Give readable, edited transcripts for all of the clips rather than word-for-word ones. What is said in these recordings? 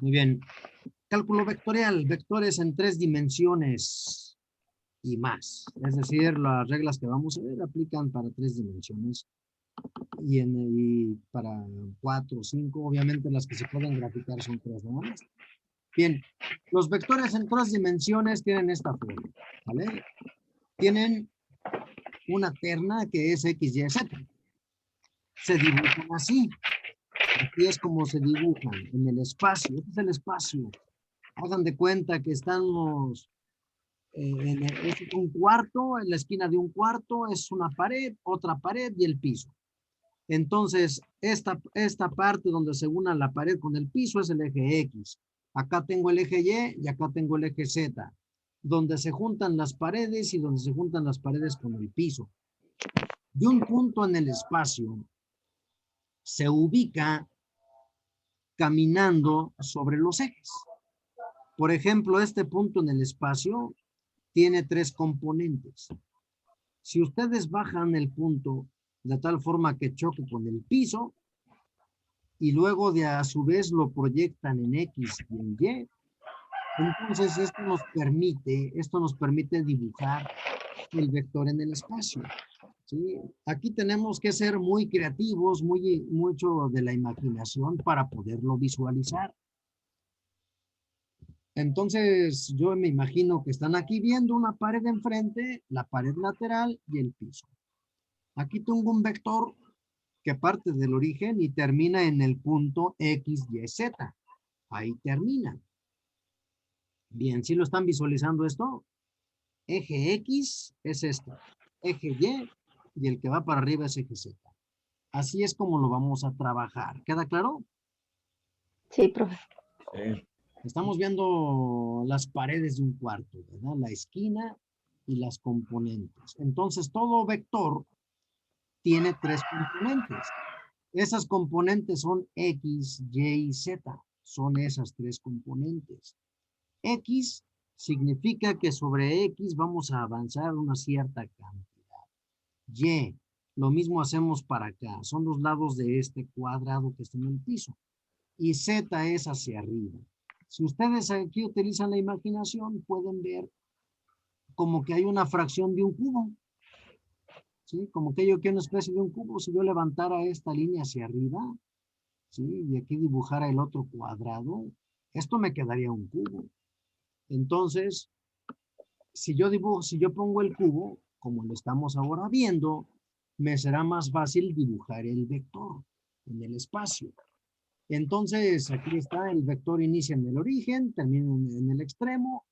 Muy bien. Cálculo vectorial, vectores en 3 dimensiones y más. Es decir, las reglas que vamos a ver aplican para 3 dimensiones y para 4 o 5. Obviamente las que se pueden graficar son 3 nada más. Bien, los vectores en 3 dimensiones tienen esta forma, ¿vale? Tienen una terna que es X, Y, Z. Se dibujan así. Así es como se dibujan en el espacio. Este es el espacio. Hagan de cuenta que estamos es un cuarto, en la esquina de un cuarto es una pared, otra pared y el piso. Entonces, esta parte donde se una la pared con el piso es el eje X. Acá tengo el eje Y y acá tengo el eje Z. Donde se juntan las paredes y donde se juntan las paredes con el piso. Y un punto en el espacio se ubica caminando sobre los ejes. Por ejemplo, este punto en el espacio tiene 3 componentes. Si ustedes bajan el punto de tal forma que choque con el piso y luego de a su vez lo proyectan en X y en Y, entonces esto nos permite dibujar el vector en el espacio. ¿Sí? Aquí tenemos que ser muy creativos, mucho de la imaginación para poderlo visualizar. Entonces, yo me imagino que están aquí viendo una pared enfrente, la pared lateral y el piso. Aquí tengo un vector que parte del origen y termina en el punto X, Y, Z. Ahí termina. Bien, ¿sí lo están visualizando esto? Eje X es este. Eje y el que va para arriba es eje Z. Así es como lo vamos a trabajar. ¿Queda claro? Sí, profe. Sí. Estamos viendo las paredes de un cuarto, ¿verdad? La esquina y las componentes. Entonces, todo vector tiene 3 componentes. Esas componentes son X, Y y Z. Son esas 3 componentes. X significa que sobre X vamos a avanzar una cierta cantidad. Y, lo mismo hacemos para acá. Son los lados de este cuadrado que está en el piso. Y Z es hacia arriba. Si ustedes aquí utilizan la imaginación, pueden ver como que hay una fracción de un cubo. ¿Sí? Como que yo quiero una especie de un cubo. Si yo levantara esta línea hacia arriba, ¿sí? Y aquí dibujara el otro cuadrado, esto me quedaría un cubo. Entonces, si yo pongo el cubo, como lo estamos ahora viendo, me será más fácil dibujar el vector en el espacio. Entonces, aquí está, el vector inicia en el origen, termina en el extremo.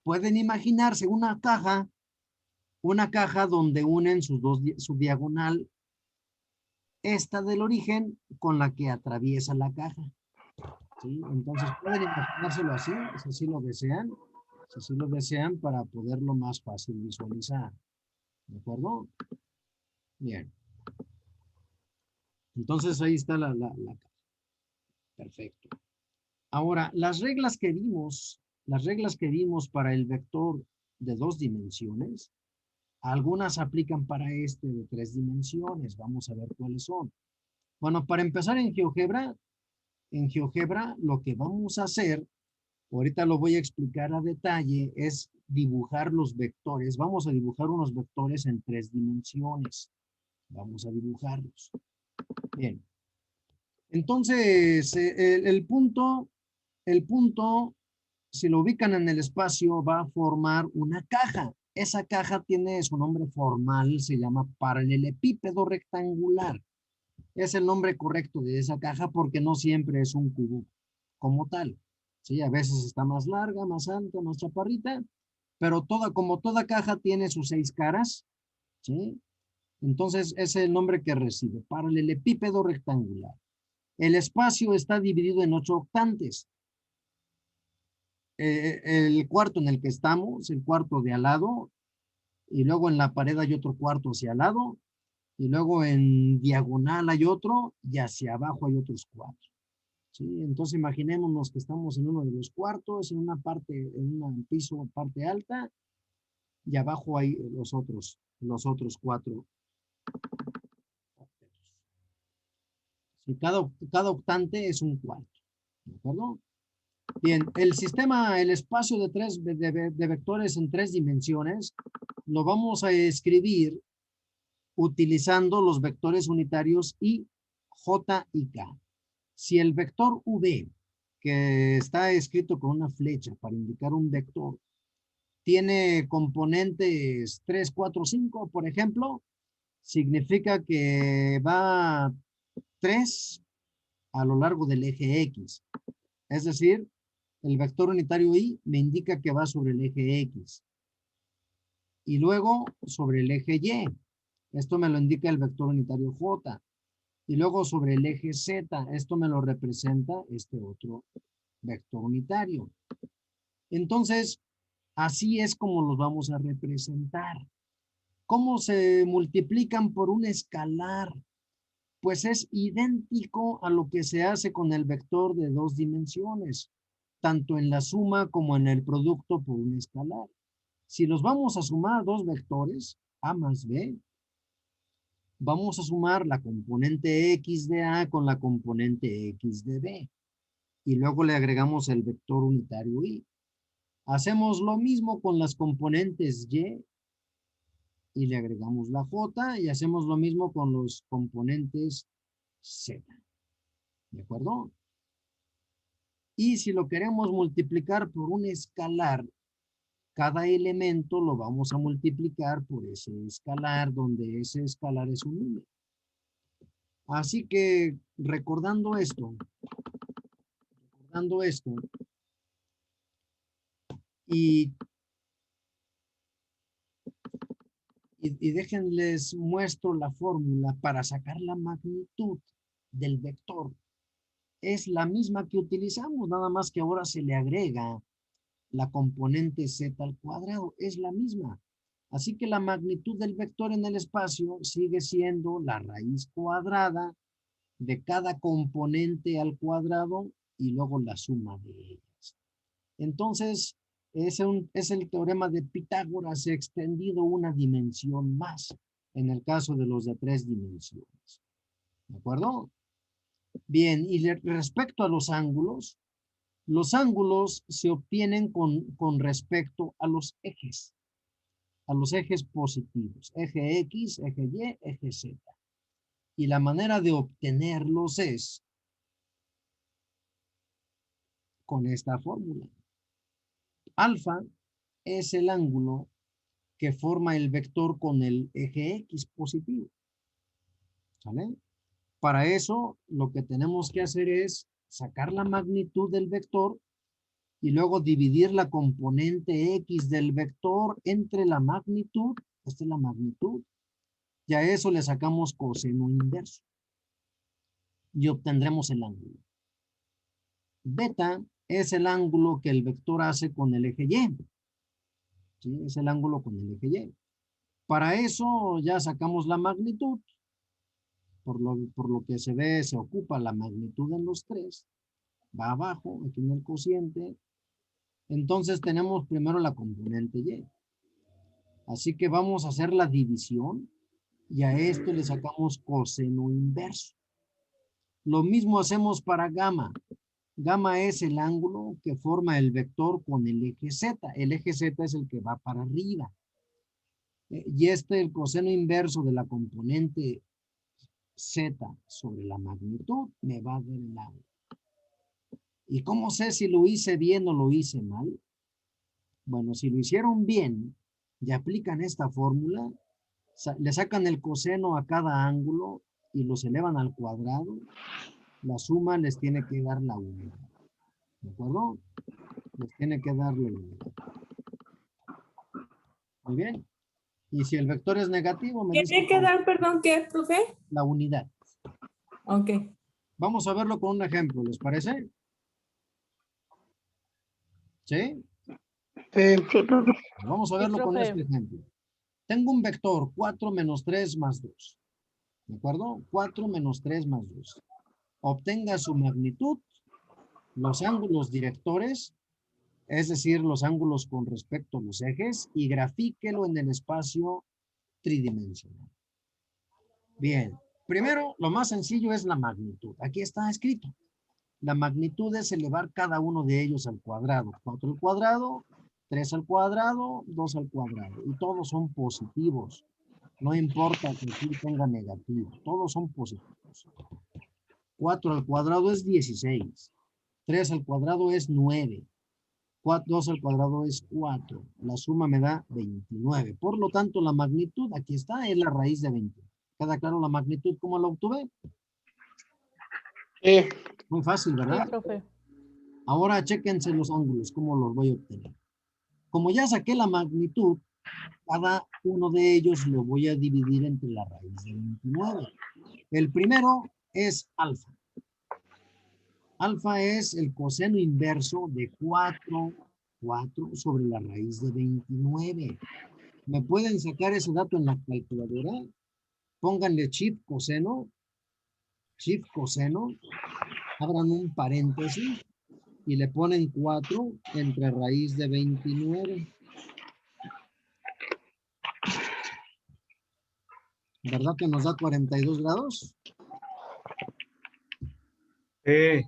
Pueden imaginarse una caja donde unen su diagonal, esta del origen, con la que atraviesa la caja. ¿Sí? Entonces, pueden imaginárselo así, si así lo desean, para poderlo más fácil visualizar. ¿De acuerdo? Bien. Entonces, ahí está la caja. Perfecto. Ahora, las reglas que vimos para el vector de 2 dimensiones, algunas aplican para este de 3 dimensiones. Vamos a ver cuáles son. Bueno, para empezar en GeoGebra lo que vamos a hacer, ahorita lo voy a explicar a detalle, es dibujar los vectores. Vamos a dibujar unos vectores en 3 dimensiones. Vamos a dibujarlos. Bien. Entonces, el punto, si lo ubican en el espacio, va a formar una caja. Esa caja tiene su nombre formal, se llama paralelepípedo rectangular. Es el nombre correcto de esa caja porque no siempre es un cubo como tal. Sí, a veces está más larga, más alta, más chaparrita, pero como toda caja tiene sus 6 caras, ¿sí? Entonces, ese es el nombre que recibe, paralelepípedo rectangular. El espacio está dividido en 8 octantes. El cuarto en el que estamos, el cuarto de al lado, y luego en la pared hay otro cuarto hacia al lado, y luego en diagonal hay otro, y hacia abajo hay otros 4. ¿Sí? Entonces imaginémonos que estamos en uno de los cuartos, en una parte, en un piso, parte alta, y abajo hay los otros 4. Y cada octante es un cuarto. ¿De acuerdo? Bien, el sistema, el espacio de vectores en 3 dimensiones, lo vamos a escribir utilizando los vectores unitarios I, J y K. Si el vector V, que está escrito con una flecha para indicar un vector, tiene componentes 3, 4, 5, por ejemplo, significa que va 3 a lo largo del eje X. Es decir, el vector unitario I me indica que va sobre el eje X. Y luego sobre el eje Y. Esto me lo indica el vector unitario J. Y luego sobre el eje Z. Esto me lo representa este otro vector unitario. Entonces, así es como los vamos a representar. ¿Cómo se multiplican por un escalar? Pues es idéntico a lo que se hace con el vector de 2 dimensiones, tanto en la suma como en el producto por un escalar. Si los vamos a sumar 2 vectores, A más B, vamos a sumar la componente X de A con la componente X de B. Y luego le agregamos el vector unitario Y. Hacemos lo mismo con las componentes y le agregamos la J, y hacemos lo mismo con los componentes Z. ¿De acuerdo? Y si lo queremos multiplicar por un escalar, cada elemento lo vamos a multiplicar por ese escalar, donde ese escalar es un número. Así que recordando esto, y déjenles muestro la fórmula para sacar la magnitud del vector. Es la misma que utilizamos, nada más que ahora se le agrega la componente z al cuadrado. Es la misma. Así que la magnitud del vector en el espacio sigue siendo la raíz cuadrada de cada componente al cuadrado y luego la suma de ellas. Entonces, es el teorema de Pitágoras extendido una dimensión más, en el caso de los de 3 dimensiones. ¿De acuerdo? Bien, y respecto a los ángulos se obtienen con respecto a los ejes positivos, eje X, eje Y, eje Z. Y la manera de obtenerlos es con esta fórmula. Alfa es el ángulo que forma el vector con el eje X positivo. ¿Sale? Para eso, lo que tenemos que hacer es sacar la magnitud del vector y luego dividir la componente X del vector entre la magnitud. Esta es la magnitud. Y a eso le sacamos coseno inverso. Y obtendremos el ángulo. Beta es el ángulo que el vector hace con el eje Y. ¿Sí? Es el ángulo con el eje Y. Para eso ya sacamos la magnitud. Por lo que se ve, se ocupa la magnitud en los 3. Va abajo, aquí en el cociente. Entonces tenemos primero la componente Y. Así que vamos a hacer la división y a esto le sacamos coseno inverso. Lo mismo hacemos para gamma. Gamma es el ángulo que forma el vector con el eje Z. El eje Z es el que va para arriba. Y el coseno inverso de la componente Z sobre la magnitud me va a dar el ángulo. ¿Y cómo sé si lo hice bien o lo hice mal? Bueno, si lo hicieron bien y aplican esta fórmula, le sacan el coseno a cada ángulo y los elevan al cuadrado, la suma les tiene que dar la unidad. ¿De acuerdo? Les tiene que dar la unidad. Muy bien. Y si el vector es negativo, me dice... ¿Tiene que dar, perdón, qué, profe? La unidad. Ok. Vamos a verlo con un ejemplo, ¿les parece? ¿Sí? Sí, profe. Vamos a verlo con este ejemplo. Tengo un vector 4 menos 3 más 2. ¿De acuerdo? 4 menos 3 más 2. Obtenga su magnitud, los ángulos directores, es decir, los ángulos con respecto a los ejes, y grafíquelo en el espacio tridimensional. Bien, Primero, lo más sencillo es la magnitud. Aquí está escrito. La magnitud es elevar cada uno de ellos al cuadrado. 4 al cuadrado, 3 al cuadrado, 2 al cuadrado. Y todos son positivos. No importa que aquí tenga negativo. Todos son positivos. 4 al cuadrado es 16. 3 al cuadrado es 9. 2 al cuadrado es 4. La suma me da 29. Por lo tanto, la magnitud, aquí está, es la raíz de 20. ¿Queda claro la magnitud cómo la obtuve? Sí. Muy fácil, Sí, ¿verdad? profe. Ahora chéquense los ángulos, cómo los voy a obtener. Como ya saqué la magnitud, cada uno de ellos lo voy a dividir entre la raíz de 29. El primero es alfa. Alfa es el coseno inverso de 4 sobre la raíz de 29. ¿Me pueden sacar ese dato en la calculadora? Pónganle shift coseno, abran un paréntesis y le ponen 4 entre raíz de 29. ¿Verdad que nos da 42 grados? Sí,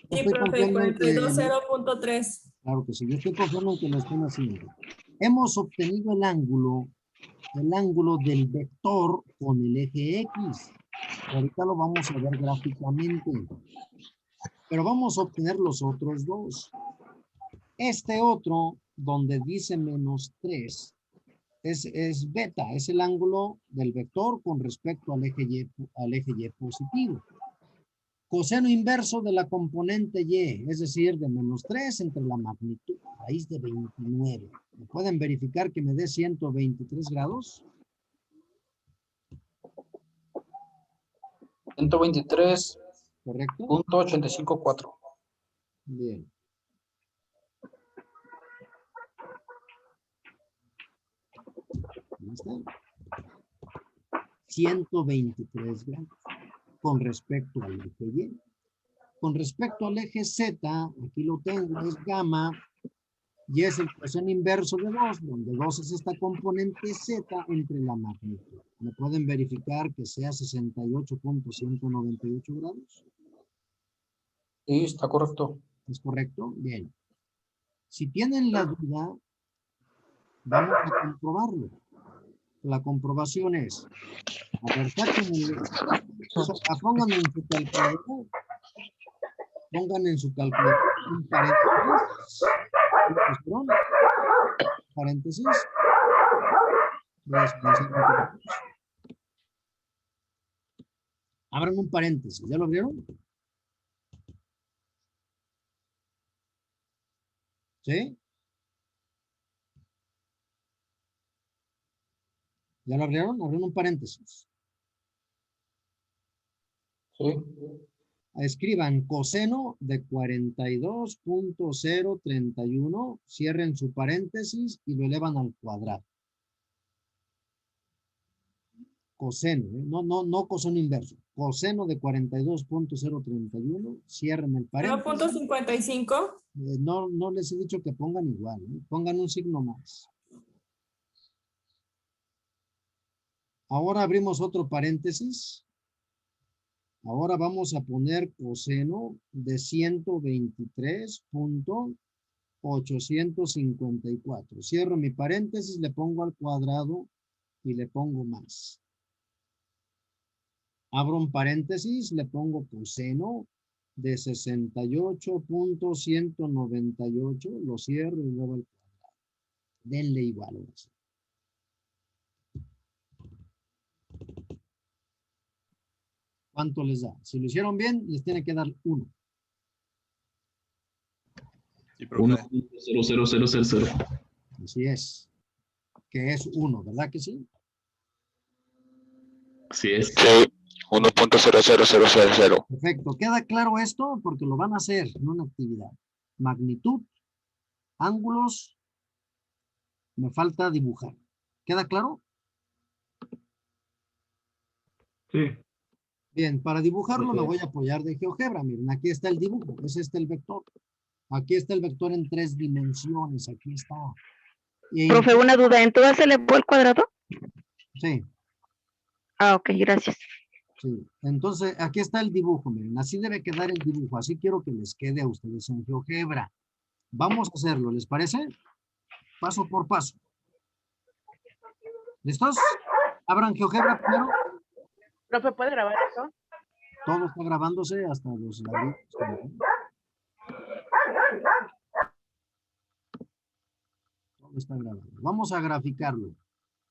Estoy profe, confiando en que... 42.0.3. Claro que sí, yo estoy confiando en que lo estén haciendo. Hemos obtenido el ángulo del vector con el eje X. Ahorita lo vamos a ver gráficamente. Pero vamos a obtener los otros dos. Este otro, donde dice -3, es beta, es el ángulo del vector con respecto al eje Y positivo. Coseno inverso de la componente Y, es decir, de -3 entre la magnitud, raíz de 29. ¿Me pueden verificar que me dé 123 grados? 123.854. ¿Correcto? Bien. Ahí está. 123 grados con respecto al eje Y. Con respecto al eje Z, aquí lo tengo, es gamma, y es el coseno inverso de 2, donde 2 es esta componente Z entre la magnitud. ¿Me pueden verificar que sea 68.198 grados? Sí, está correcto. ¿Es correcto? Bien. Si tienen la duda, vamos a comprobarlo. La comprobación es, a ver, pongan en su calculadora, un paréntesis, abran un paréntesis, ¿ya lo abrieron? ¿Sí? ¿Ya lo abrieron? Abren un paréntesis. Sí. Escriban coseno de 42.031, cierren su paréntesis y lo elevan al cuadrado. Coseno, no coseno inverso. Coseno de 42.031, cierren el paréntesis. 0.55. No les he dicho que pongan igual, ¿eh? Pongan un signo más. Ahora abrimos otro paréntesis. Ahora vamos a poner coseno de 123.854. Cierro mi paréntesis, le pongo al cuadrado y le pongo más. Abro un paréntesis, le pongo coseno de 68.198. Lo cierro y luego al cuadrado. Denle igual. ¿Cuánto les da? Si lo hicieron bien, les tiene que dar 1. Sí, profe. 1.00000. Así es. Que es 1, ¿verdad que sí? Así es. Sí, 1.00000. Perfecto. ¿Queda claro esto? Porque lo van a hacer en una actividad. Magnitud, ángulos, me falta dibujar. ¿Queda claro? Sí. Bien, para dibujarlo Sí. me voy a apoyar de GeoGebra. Miren, aquí está el dibujo, es el vector. Aquí está el vector en 3 dimensiones, aquí está. Y, Profe, una duda, ¿en todas se elevó al cuadrado? sí. Ah, ok, gracias. Sí. Entonces, aquí está el dibujo, miren, así debe quedar el dibujo, así quiero que les quede a ustedes en GeoGebra. Vamos a hacerlo, ¿les parece? Paso por paso. ¿Listos? Abran GeoGebra primero. ¿Profe, puede grabar eso? Todo está grabándose hasta los ladrillos también. Todo está grabando. Vamos a graficarlo.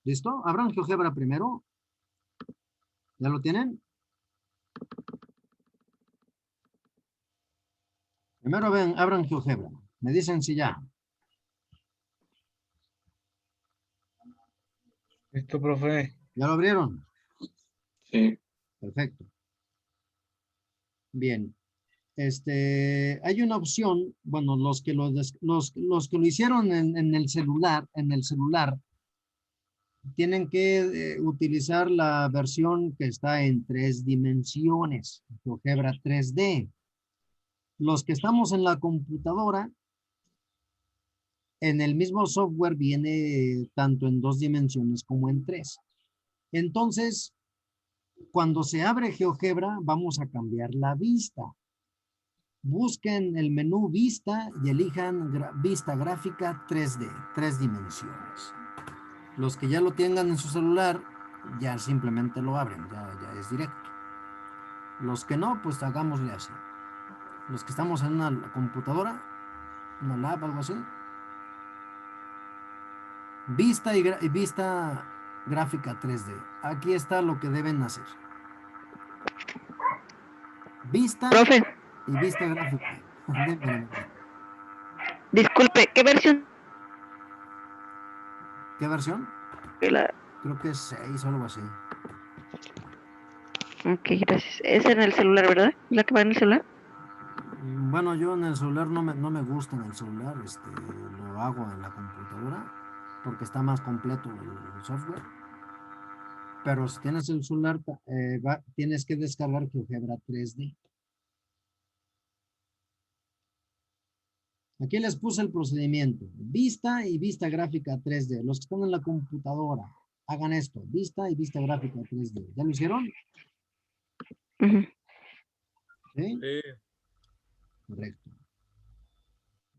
¿Listo? Abran GeoGebra primero. ¿Ya lo tienen? Primero ven, abran GeoGebra. Me dicen si ya. Listo, profe. ¿Ya lo abrieron? Sí. Perfecto. Bien. Hay una opción, bueno, los que lo hicieron en el celular, tienen que utilizar la versión que está en 3 dimensiones, GeoGebra 3D. Los que estamos en la computadora, en el mismo software viene tanto en 2 dimensiones como en 3. Entonces, cuando se abre GeoGebra, vamos a cambiar la vista. Busquen el menú Vista y elijan Vista Gráfica 3D, 3 dimensiones. Los que ya lo tengan en su celular, ya simplemente lo abren, ya es directo. Los que no, pues hagámosle así. Los que estamos en una computadora, una lab, algo así. Vista y Vista Gráfica 3D. Aquí está lo que deben hacer. Vista Profe, y Vista Gráfica. disculpe, ¿qué versión? ¿Qué versión? La... Creo que es 6 o algo así. Ok, gracias. Es en el celular, ¿verdad? ¿La que va en el celular? Bueno, yo en el celular no me gusta en el celular, lo hago en la computadora porque está más completo el software. Pero si tienes el celular, tienes que descargar GeoGebra 3D. Aquí les puse el procedimiento. Vista y Vista Gráfica 3D. Los que están en la computadora, hagan esto. Vista y Vista Gráfica 3D. ¿Ya lo hicieron? Ujú. ¿Sí? Sí. Correcto.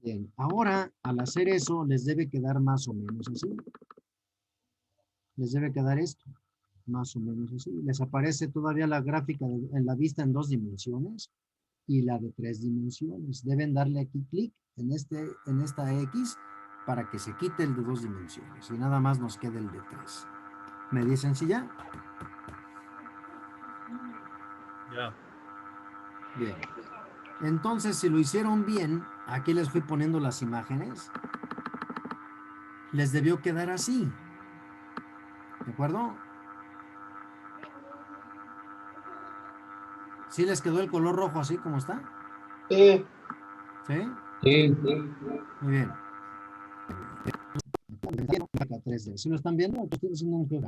Bien. Ahora, al hacer eso, les debe quedar más o menos así. Les debe quedar esto. Más o menos así. Les aparece todavía la gráfica en la vista en 2 dimensiones y la de 3 dimensiones. Deben darle aquí clic en esta X para que se quite el de 2 dimensiones y nada más nos quede el de 3. ¿Me dicen si ya? Ya. Bien. Entonces, si lo hicieron bien, aquí les fui poniendo las imágenes. Les debió quedar así. ¿De acuerdo? ¿Sí les quedó el color rojo así como está? Sí. ¿Sí? Sí. Muy bien. 3D. ¿Sí lo están viendo? Estoy haciendo un juego.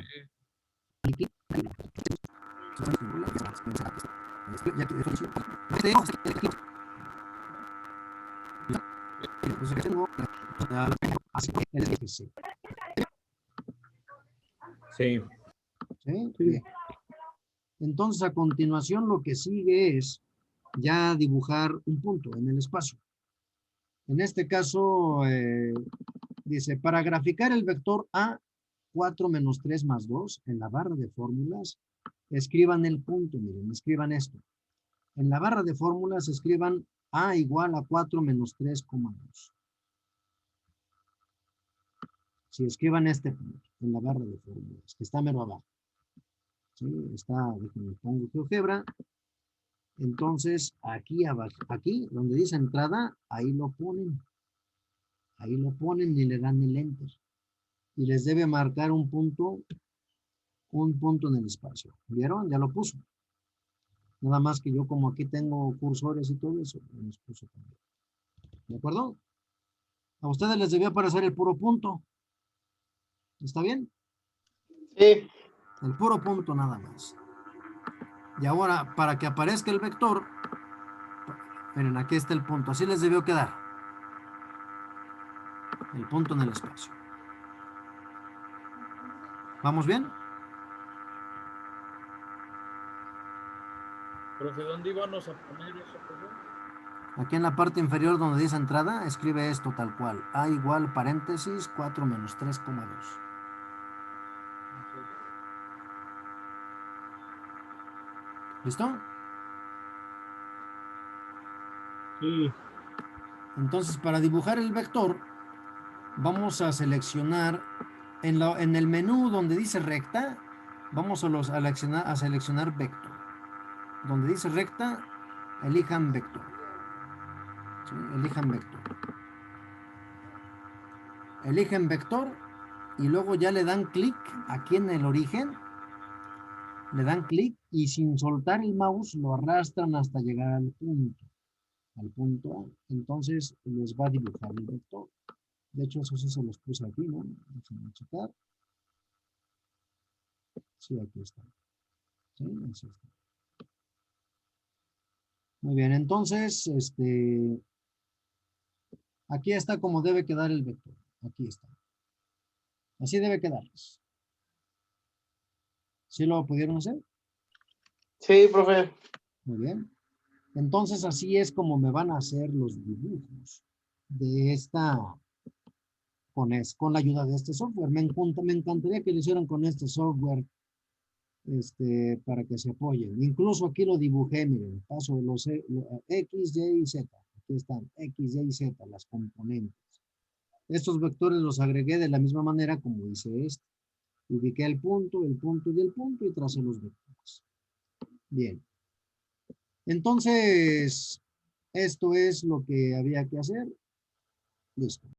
Sí. ¿Sí? Bien. Entonces, a continuación, lo que sigue es ya dibujar un punto en el espacio. En este caso, dice, para graficar el vector A, 4 menos 3 más 2, en la barra de fórmulas, escriban el punto, miren, escriban esto. En la barra de fórmulas escriban A igual a 4 menos 3,2. Si escriban este punto en la barra de fórmulas, que está mero abajo. ¿Sí? Está, déjenme pongo GeoGebra. Entonces, aquí abajo, aquí donde dice entrada, ahí lo ponen. Ahí lo ponen y le dan el enter. Y les debe marcar un punto en el espacio. ¿Vieron? Ya lo puso. Nada más que yo como aquí tengo cursores y todo eso, los puso también. ¿De acuerdo? A ustedes les debió aparecer el puro punto. ¿Está bien? Sí. El puro punto nada más. Y ahora, para que aparezca el vector, miren, aquí está el punto. Así les debió quedar. El punto en el espacio. ¿Vamos bien? Profe, ¿dónde íbamos a poner eso, profe? Aquí en la parte inferior donde dice entrada, escribe esto tal cual. A igual paréntesis 4 menos 3,2. ¿Listo? Sí. Entonces, para dibujar el vector, vamos a seleccionar en el menú donde dice recta, vamos a seleccionar vector. Donde dice recta, elijan vector. ¿Sí? Elijan vector. Eligen vector y luego ya le dan clic aquí en el origen. Le dan clic y sin soltar el mouse lo arrastran hasta llegar al punto A. Entonces les va a dibujar el vector. De hecho, eso sí se los puse aquí, ¿no? Déjenme checar. Sí, aquí está. Sí, así está. Muy bien, entonces, aquí está como debe quedar el vector. Aquí está. Así debe quedar. ¿Sí lo pudieron hacer? Sí, profe. Muy bien. Entonces, así es como me van a hacer los dibujos de esta, con la ayuda de este software. Me encantaría que lo hicieran con este software, para que se apoyen. Incluso aquí lo dibujé, miren, paso de los X, Y y Z. Aquí están X, Y y Z, las componentes. Estos vectores los agregué de la misma manera como hice este. Ubiqué el punto y el punto y tracé los vectores. Bien. Entonces, esto es lo que había que hacer. Listo.